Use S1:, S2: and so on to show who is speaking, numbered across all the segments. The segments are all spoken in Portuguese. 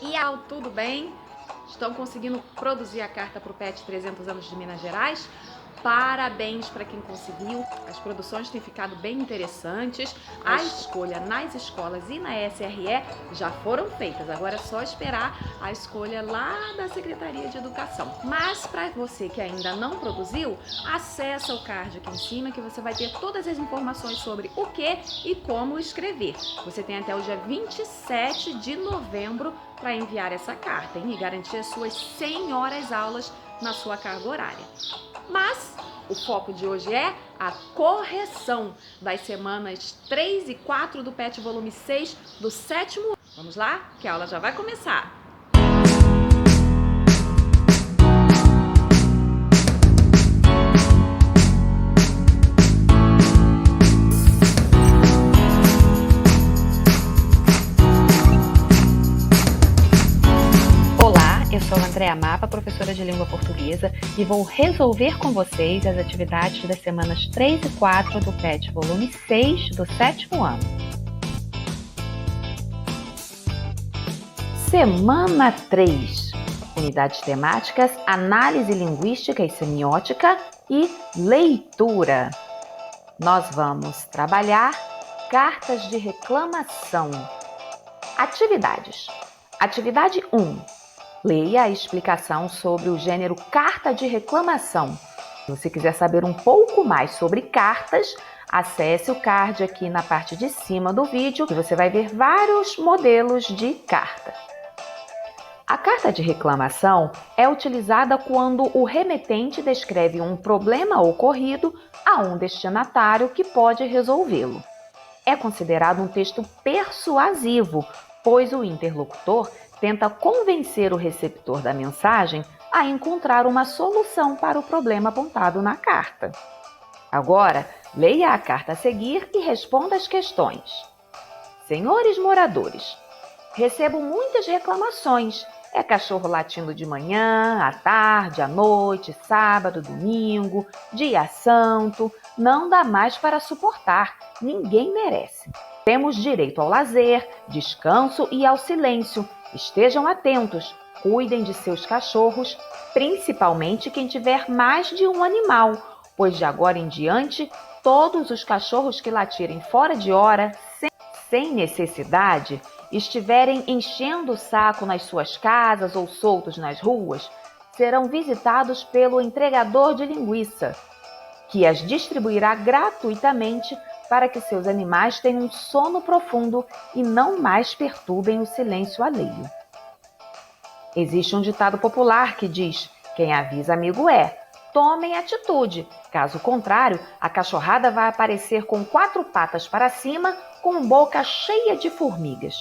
S1: E aí, tudo bem? Estão conseguindo produzir a carta para o PET 300 anos de Minas Gerais? Parabéns para quem conseguiu. As produções têm ficado bem interessantes. A escolha nas escolas e na SRE já foram feitas. Agora é só esperar a escolha lá da Secretaria de Educação. Mas para você que ainda não produziu, acessa o card aqui em cima que você vai ter todas as informações sobre o que e como escrever. Você tem até o dia 27 de novembro para enviar essa carta, hein? E garantir as suas 100 horas aulas na sua carga horária. Mas o foco de hoje é a correção das semanas 3 e 4 do PET volume 6 do 7º ano. Vamos lá, que a aula já vai começar.
S2: Eu sou Andréa Mapa, professora de língua portuguesa, e vou resolver com vocês as atividades das semanas 3 e 4 do PET volume 6 do 7º ano. Semana 3. Unidades temáticas, análise linguística e semiótica e leitura. Nós vamos trabalhar cartas de reclamação. Atividades. Atividade 1. Leia a explicação sobre o gênero carta de reclamação. Se você quiser saber um pouco mais sobre cartas, acesse o card aqui na parte de cima do vídeo e você vai ver vários modelos de carta. A carta de reclamação é utilizada quando o remetente descreve um problema ocorrido a um destinatário que pode resolvê-lo. É considerado um texto persuasivo, pois o interlocutor tenta convencer o receptor da mensagem a encontrar uma solução para o problema apontado na carta. Agora, leia a carta a seguir e responda as questões. Senhores moradores, recebo muitas reclamações. É cachorro latindo de manhã, à tarde, à noite, sábado, domingo, dia santo. Não dá mais para suportar. Ninguém merece. Temos direito ao lazer, descanso e ao silêncio. Estejam atentos, cuidem de seus cachorros, principalmente quem tiver mais de um animal, pois de agora em diante, todos os cachorros que latirem fora de hora, sem necessidade, estiverem enchendo o saco nas suas casas ou soltos nas ruas, serão visitados pelo entregador de linguiça, que as distribuirá gratuitamente para que seus animais tenham um sono profundo e não mais perturbem o silêncio alheio. Existe um ditado popular que diz: quem avisa amigo é. Tomem atitude, caso contrário, a cachorrada vai aparecer com 4 patas para cima, com boca cheia de formigas.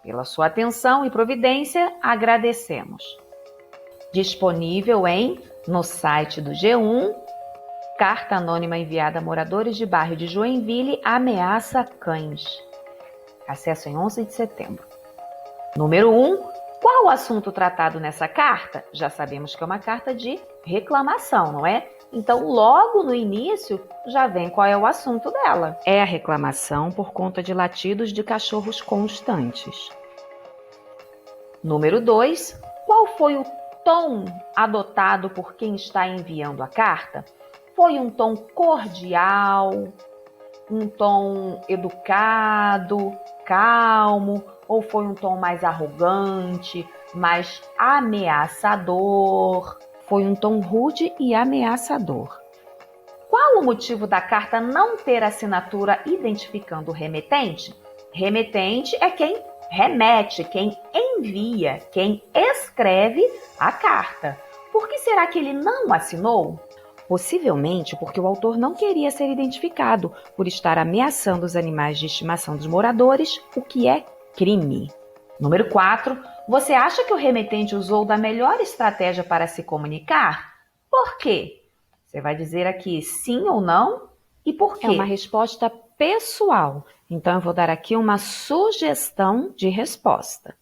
S2: Pela sua atenção e providência, agradecemos. Disponível no site do G1, carta anônima enviada a moradores de bairro de Joinville ameaça cães. Acesso em 11 de setembro. Número 1. Qual o assunto tratado nessa carta? Já sabemos que é uma carta de reclamação, não é? Então, logo no início, já vem qual é o assunto dela. É a reclamação por conta de latidos de cachorros constantes. Número 2. Qual foi o tom adotado por quem está enviando a carta? Foi um tom cordial, um tom educado, calmo, ou foi um tom mais arrogante, mais ameaçador? Foi um tom rude e ameaçador. Qual o motivo da carta não ter assinatura identificando o remetente? Remetente é quem remete, quem envia, quem escreve a carta. Por que será que ele não assinou? Possivelmente porque o autor não queria ser identificado por estar ameaçando os animais de estimação dos moradores, o que é crime. Número 4. Você acha que o remetente usou da melhor estratégia para se comunicar? Por quê? Você vai dizer aqui sim ou não e por quê? É uma resposta pessoal, então eu vou dar aqui uma sugestão de resposta.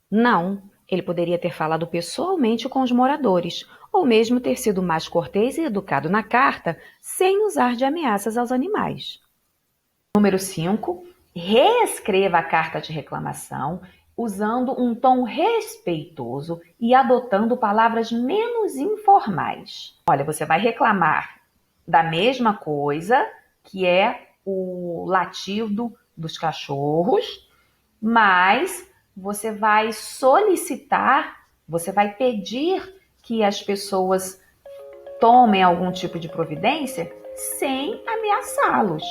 S2: Não, ele poderia ter falado pessoalmente com os moradores, ou mesmo ter sido mais cortês e educado na carta, sem usar de ameaças aos animais. Número 5. Reescreva a carta de reclamação usando um tom respeitoso e adotando palavras menos informais. Olha, você vai reclamar da mesma coisa, que é o latido dos cachorros, mas você vai solicitar, você vai pedir que as pessoas tomem algum tipo de providência sem ameaçá-los.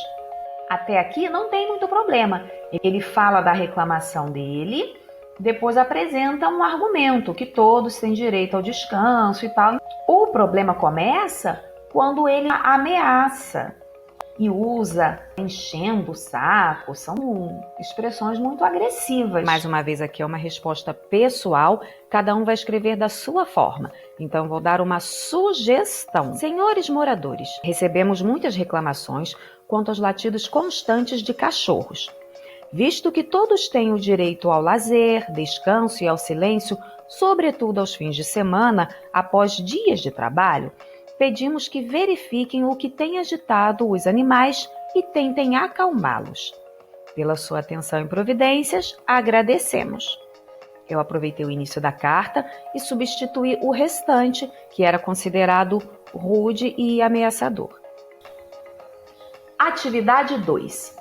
S2: Até aqui não tem muito problema. Ele fala da reclamação dele, depois apresenta um argumento que todos têm direito ao descanso e tal. O problema começa quando ele ameaça e usa enchendo o saco, são expressões muito agressivas. Mais uma vez aqui é uma resposta pessoal, cada um vai escrever da sua forma. Então vou dar uma sugestão. Senhores moradores, recebemos muitas reclamações quanto aos latidos constantes de cachorros. Visto que todos têm o direito ao lazer, descanso e ao silêncio, sobretudo aos fins de semana, após dias de trabalho, pedimos que verifiquem o que tem agitado os animais e tentem acalmá-los. Pela sua atenção e providências, agradecemos. Eu aproveitei o início da carta e substituí o restante, que era considerado rude e ameaçador. Atividade 2.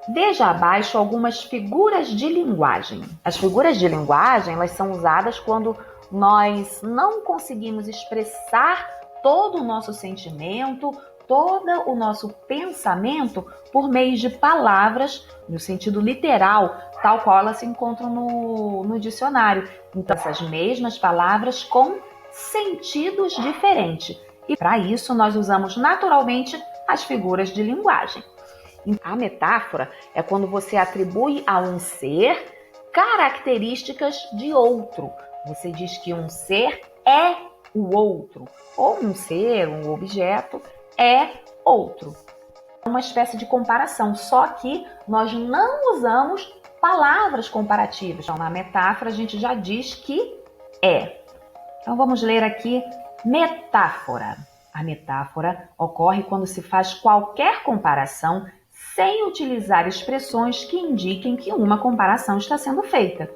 S2: Veja abaixo algumas figuras de linguagem. As figuras de linguagem, elas são usadas quando nós não conseguimos expressar todo o nosso sentimento, todo o nosso pensamento por meio de palavras, no sentido literal, tal qual elas se encontram no dicionário. Então, essas mesmas palavras com sentidos diferentes. E para isso, nós usamos naturalmente as figuras de linguagem. A metáfora é quando você atribui a um ser características de outro. Você diz que um ser é o outro, ou um ser, um objeto, é outro. É uma espécie de comparação, só que nós não usamos palavras comparativas. Então, na metáfora, a gente já diz que é. Então, vamos ler aqui metáfora. A metáfora ocorre quando se faz qualquer comparação sem utilizar expressões que indiquem que uma comparação está sendo feita,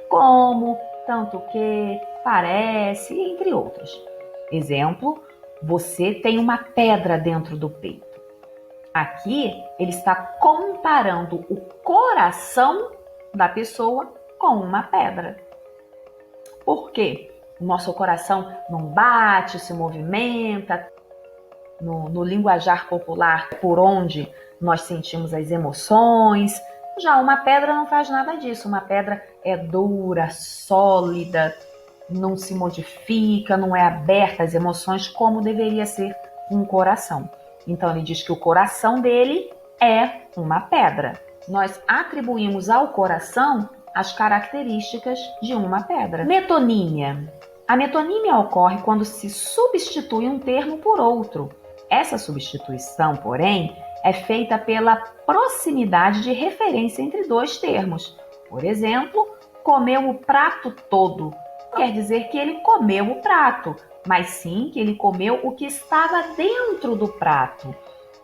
S2: como, tanto que, parece, entre outras. Exemplo, você tem uma pedra dentro do peito. Aqui, ele está comparando o coração da pessoa com uma pedra. Por quê? O nosso coração não bate, se movimenta. No linguajar popular, por onde nós sentimos as emoções. Já uma pedra não faz nada disso. Uma pedra é dura, sólida, não se modifica, não é aberta às emoções como deveria ser um coração. Então ele diz que o coração dele é uma pedra. Nós atribuímos ao coração as características de uma pedra. Metonímia. A metonímia ocorre quando se substitui um termo por outro. Essa substituição, porém, é feita pela proximidade de referência entre dois termos. Por exemplo, comeu o prato todo. Não quer dizer que ele comeu o prato, mas sim que ele comeu o que estava dentro do prato.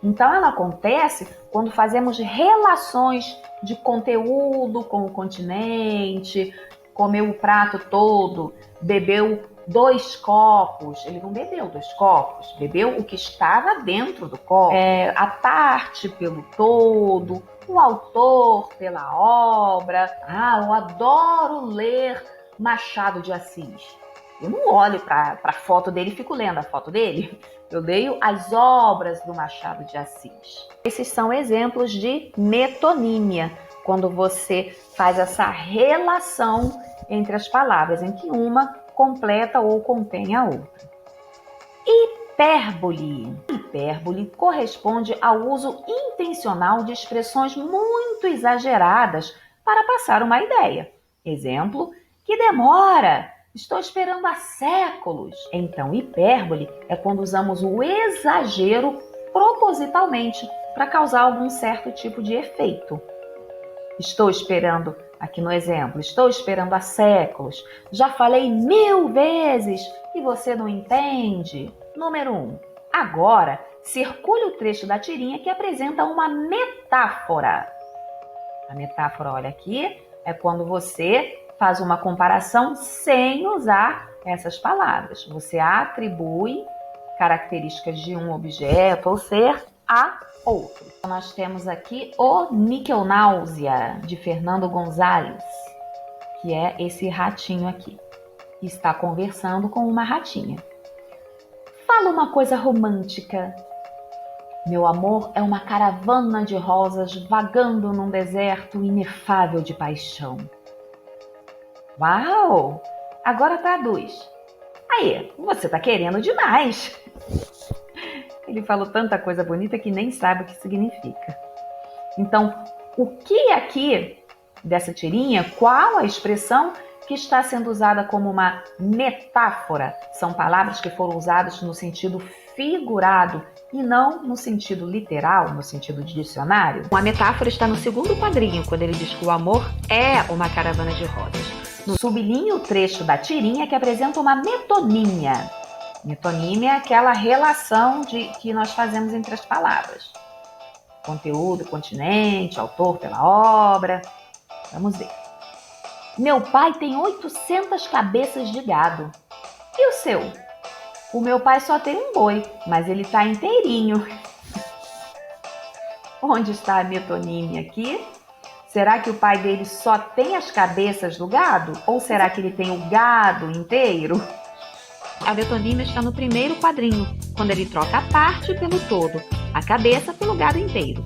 S2: Então, ela acontece quando fazemos relações de conteúdo com o continente, comeu o prato todo, bebeu 2 copos. Ele não bebeu 2 copos, bebeu o que estava dentro do copo. A parte pelo todo, o autor pela obra. Eu adoro ler Machado de Assis. Eu não olho para a foto dele e fico lendo a foto dele. Eu leio as obras do Machado de Assis. Esses são exemplos de metonímia, quando você faz essa relação entre as palavras, em que uma completa ou contém a outra. Hipérbole. Hipérbole corresponde ao uso intencional de expressões muito exageradas para passar uma ideia. Exemplo, que demora! Estou esperando há séculos. Então, hipérbole é quando usamos o exagero propositalmente para causar algum certo tipo de efeito. Estou esperando, aqui no exemplo, estou esperando há séculos. Já falei 1000 vezes e você não entende. Número 1. Agora, circule o trecho da tirinha que apresenta uma metáfora. A metáfora, olha aqui, É quando você faz uma comparação sem usar essas palavras. Você atribui características de um objeto ou ser a outro. Nós temos aqui o Níquel-Náusea, de Fernando Gonzalez, que é esse ratinho aqui, que está conversando com uma ratinha. Fala uma coisa romântica. Meu amor é uma caravana de rosas vagando num deserto inefável de paixão. Uau! Agora traduz. Aí, você tá querendo demais. Ele falou tanta coisa bonita que nem sabe o que significa. Então, o que aqui dessa tirinha, qual a expressão que está sendo usada como uma metáfora? São palavras que foram usadas no sentido figurado e não no sentido literal, no sentido de dicionário.
S1: A metáfora está no segundo quadrinho, quando ele diz que o amor é uma caravana de rosas.
S2: Sublinhe o trecho da tirinha que apresenta uma metonímia. Metonímia é aquela relação que nós fazemos entre as palavras. Conteúdo, continente, autor pela obra. Vamos ver. Meu pai tem 800 cabeças de gado. E o seu? O meu pai só tem um boi, mas ele está inteirinho. Onde está a metonímia aqui? Será que o pai dele só tem as cabeças do gado? Ou será que ele tem o gado inteiro?
S1: A metonímia está no primeiro quadrinho, quando ele troca a parte pelo todo, a cabeça pelo gado inteiro.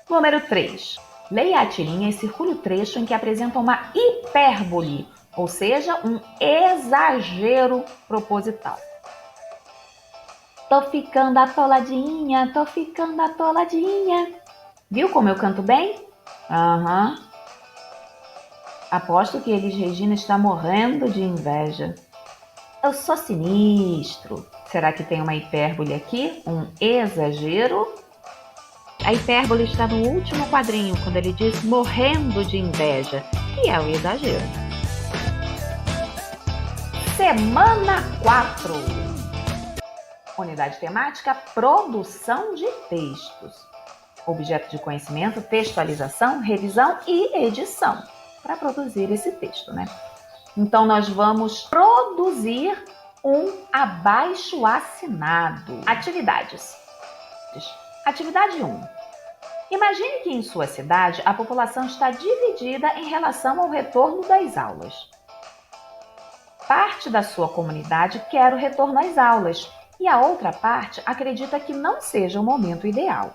S2: Número 3. Leia a tirinha e circule o trecho em que apresenta uma hipérbole, ou seja, um exagero proposital. Tô ficando atoladinha, tô ficando atoladinha. Viu como eu canto bem? Aham. Aposto que Elis Regina está morrendo de inveja. Eu sou sinistro. Será que tem uma hipérbole aqui? Um exagero?
S1: A hipérbole está no último quadrinho, quando ele diz morrendo de inveja, que é o exagero.
S2: Semana 4. Unidade temática, produção de textos. Objeto de conhecimento, textualização, revisão e edição, para produzir esse texto, né? Então, nós vamos produzir um abaixo-assinado. Atividades. Atividade 1. Imagine que em sua cidade a população está dividida em relação ao retorno das aulas. Parte da sua comunidade quer o retorno às aulas e a outra parte acredita que não seja o momento ideal.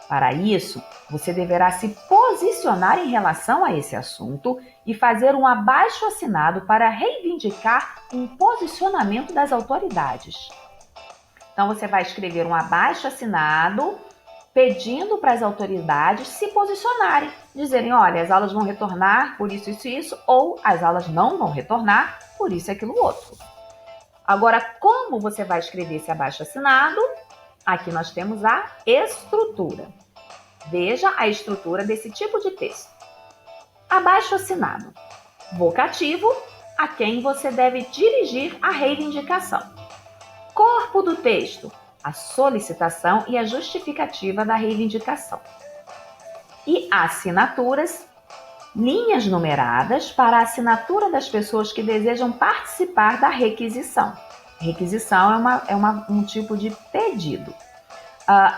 S2: Para isso, você deverá se posicionar em relação a esse assunto e fazer um abaixo-assinado para reivindicar um posicionamento das autoridades. Então, você vai escrever um abaixo-assinado pedindo para as autoridades se posicionarem, dizerem, olha, as aulas vão retornar por isso, isso e isso, ou as aulas não vão retornar por isso e aquilo outro. Agora, como você vai escrever esse abaixo-assinado? Aqui nós temos a estrutura. Veja a estrutura desse tipo de texto. Abaixo-assinado. Vocativo, a quem você deve dirigir a reivindicação. Corpo do texto, a solicitação e a justificativa da reivindicação. E assinaturas, linhas numeradas para a assinatura das pessoas que desejam participar da requisição. Requisição é um tipo de pedido.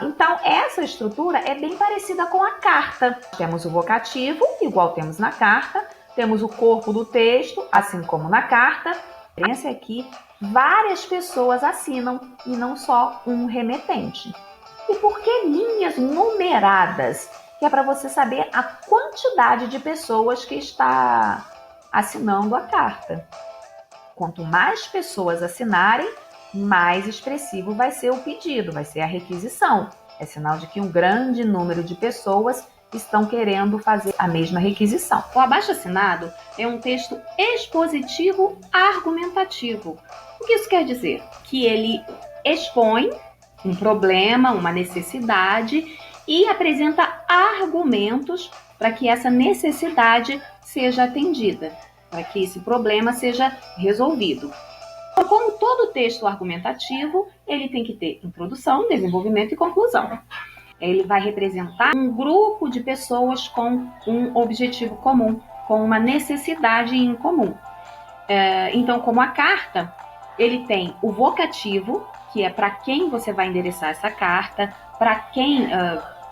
S2: Então, essa estrutura é bem parecida com a carta. Temos o vocativo, igual temos na carta, temos o corpo do texto, assim como na carta. A diferença é que várias pessoas assinam e não só um remetente. E por que linhas numeradas? Que é para você saber a quantidade de pessoas que está assinando a carta. Quanto mais pessoas assinarem, mais expressivo vai ser o pedido, vai ser a requisição. É sinal de que um grande número de pessoas estão querendo fazer a mesma requisição.
S1: O abaixo-assinado é um texto expositivo argumentativo. O que isso quer dizer? Que ele expõe um problema, uma necessidade e apresenta argumentos para que essa necessidade seja atendida, para que esse problema seja resolvido. Então, como todo texto argumentativo, ele tem que ter introdução, desenvolvimento e conclusão. Ele vai representar um grupo de pessoas com um objetivo comum, com uma necessidade em comum. Então, como a carta, ele tem o vocativo, que é para quem você vai endereçar essa carta, para quem,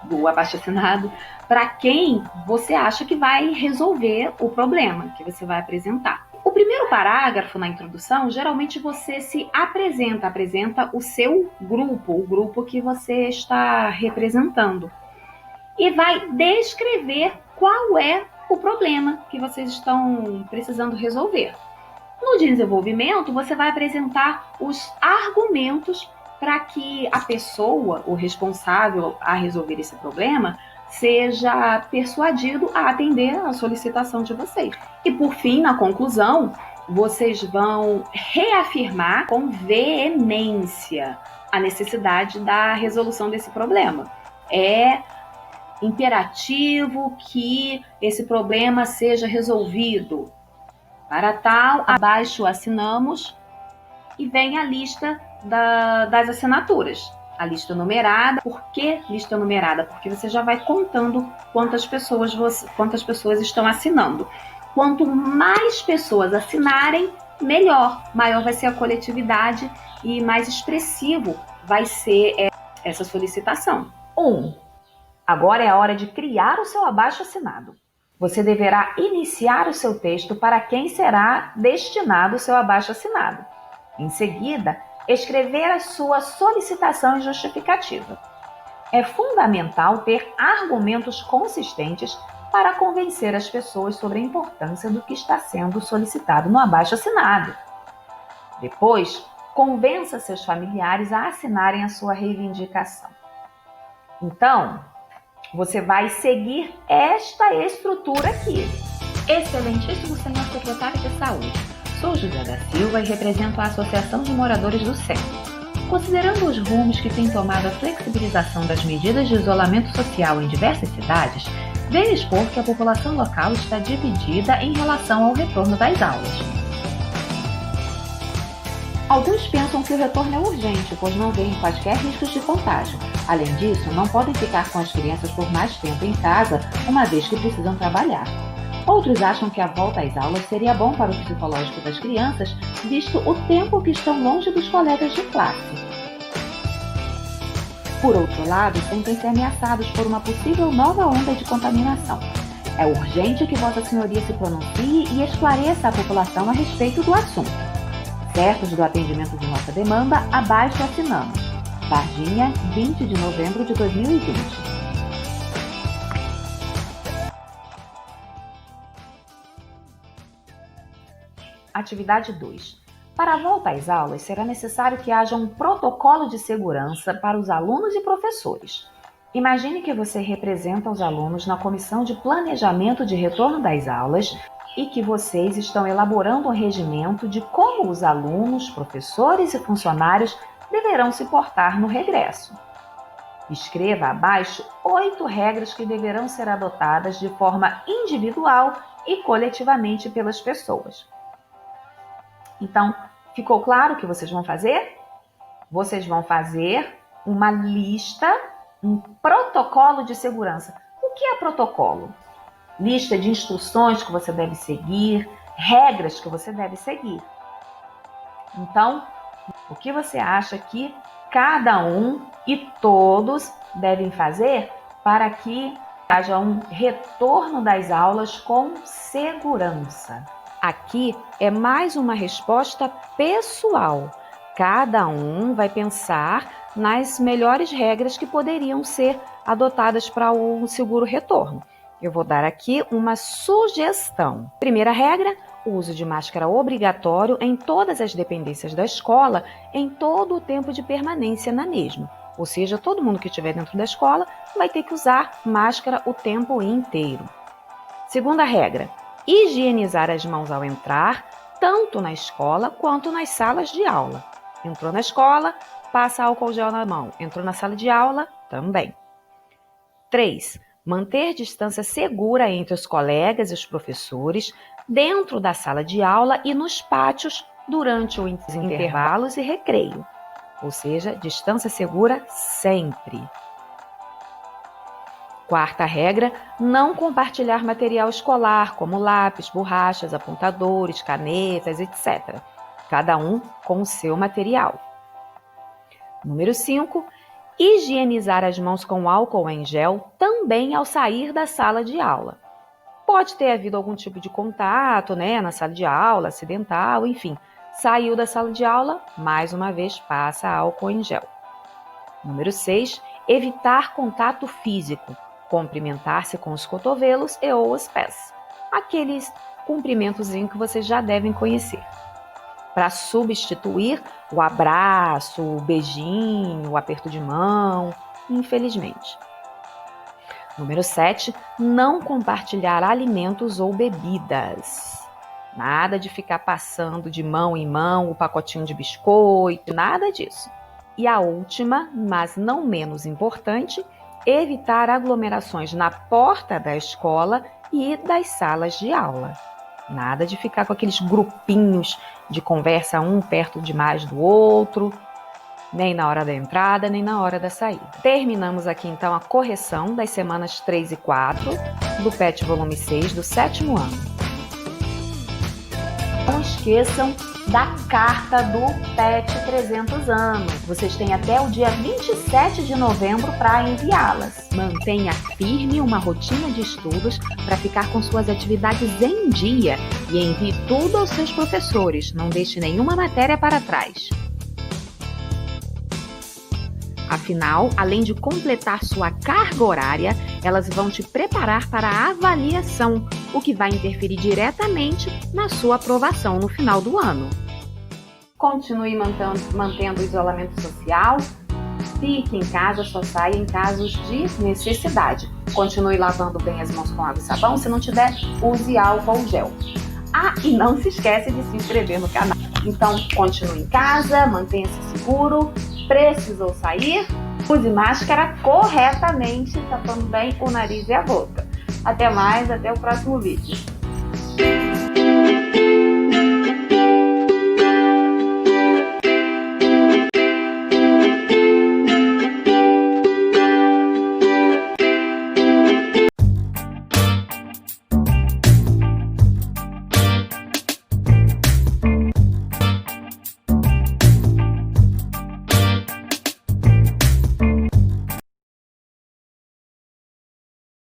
S1: do abaixo-assinado, para quem você acha que vai resolver o problema que você vai apresentar. O primeiro parágrafo na introdução, geralmente você se apresenta o seu grupo, o grupo que você está representando, e vai descrever qual é o problema que vocês estão precisando resolver. No desenvolvimento, você vai apresentar os argumentos para que a pessoa, o responsável a resolver esse problema, seja persuadido a atender a solicitação de vocês. E por fim, na conclusão, vocês vão reafirmar com veemência a necessidade da resolução desse problema. É imperativo que esse problema seja resolvido. Para tal, abaixo assinamos e vem a lista das assinaturas. A lista numerada. Por que lista numerada? Porque você já vai contando quantas pessoas estão assinando. Quanto mais pessoas assinarem, melhor. Maior vai ser a coletividade e mais expressivo vai ser essa solicitação.
S2: 1. Agora é a hora de criar o seu abaixo-assinado. Você deverá iniciar o seu texto para quem será destinado o seu abaixo-assinado. Em seguida, escrever a sua solicitação e justificativa. É fundamental ter argumentos consistentes para convencer as pessoas sobre a importância do que está sendo solicitado no abaixo-assinado. Depois, convença seus familiares a assinarem a sua reivindicação. Então, você vai seguir esta estrutura aqui. Excelentíssimo senhor secretário de saúde, sou José da Silva e represento a Associação de Moradores do Centro. Considerando os rumos que tem tomado a flexibilização das medidas de isolamento social em diversas cidades, venho expor que a população local está dividida em relação ao retorno das aulas. Alguns pensam que o retorno é urgente, pois não veem quaisquer riscos de contágio. Além disso, não podem ficar com as crianças por mais tempo em casa, uma vez que precisam trabalhar. Outros acham que a volta às aulas seria bom para o psicológico das crianças, visto o tempo que estão longe dos colegas de classe. Por outro lado, sentem-se ameaçados por uma possível nova onda de contaminação. É urgente que Vossa Senhoria se pronuncie e esclareça a população a respeito do assunto. Certos do atendimento de nossa demanda, abaixo assinamos. Varginha, 20 de novembro de 2020. Atividade 2. Para a volta às aulas, será necessário que haja um protocolo de segurança para os alunos e professores. Imagine que você representa os alunos na comissão de planejamento de retorno das aulas e que vocês estão elaborando um regimento de como os alunos, professores e funcionários deverão se portar no regresso. Escreva abaixo 8 regras que deverão ser adotadas de forma individual e coletivamente pelas pessoas. Então, ficou claro o que vocês vão fazer? Vocês vão fazer uma lista, um protocolo de segurança. O que é protocolo? Lista de instruções que você deve seguir, regras que você deve seguir. Então, o que você acha que cada um e todos devem fazer para que haja um retorno das aulas com segurança? Aqui é mais uma resposta pessoal. Cada um vai pensar nas melhores regras que poderiam ser adotadas para o seguro retorno. Eu vou dar aqui uma sugestão. Primeira regra: o uso de máscara obrigatório em todas as dependências da escola em todo o tempo de permanência na mesma. Ou seja, todo mundo que estiver dentro da escola vai ter que usar máscara o tempo inteiro. Segunda regra: higienizar as mãos ao entrar, tanto na escola quanto nas salas de aula. Entrou na escola, passa álcool gel na mão. Entrou na sala de aula, também. 3. Manter distância segura entre os colegas e os professores, dentro da sala de aula e nos pátios durante os intervalos e recreio. Ou seja, distância segura sempre. Quarta regra, não compartilhar material escolar, como lápis, borrachas, apontadores, canetas, etc. Cada um com o seu material. Número 5, higienizar as mãos com álcool em gel também ao sair da sala de aula. Pode ter havido algum tipo de contato, na sala de aula, acidental, enfim. Saiu da sala de aula, mais uma vez passa álcool em gel. Número 6, evitar contato físico. Cumprimentar-se com os cotovelos e ou os pés. Aqueles cumprimentozinhos que vocês já devem conhecer. Para substituir o abraço, o beijinho, o aperto de mão, infelizmente. Número 7, não compartilhar alimentos ou bebidas. Nada de ficar passando de mão em mão o pacotinho de biscoito, nada disso. E a última, mas não menos importante, evitar aglomerações na porta da escola e das salas de aula. Nada de ficar com aqueles grupinhos de conversa um perto demais do outro, nem na hora da entrada, nem na hora da saída. Terminamos aqui então a correção das semanas 3 e 4 do PET volume 6 do 7º ano. Não esqueçam da carta do PET 300 anos. Vocês têm até o dia 27 de novembro para enviá-las. Mantenha firme uma rotina de estudos para ficar com suas atividades em dia e envie tudo aos seus professores. Não deixe nenhuma matéria para trás. Afinal, além de completar sua carga horária, elas vão te preparar para a avaliação, o que vai interferir diretamente na sua aprovação no final do ano. Continue mantendo o isolamento social, fique em casa, só saia em casos de necessidade. Continue lavando bem as mãos com água e sabão, se não tiver, use álcool gel. E não se esquece de se inscrever no canal. Então, continue em casa, mantenha-se seguro. Precisou sair? Use máscara corretamente, tapando bem o nariz e a boca. Até mais, até o próximo vídeo.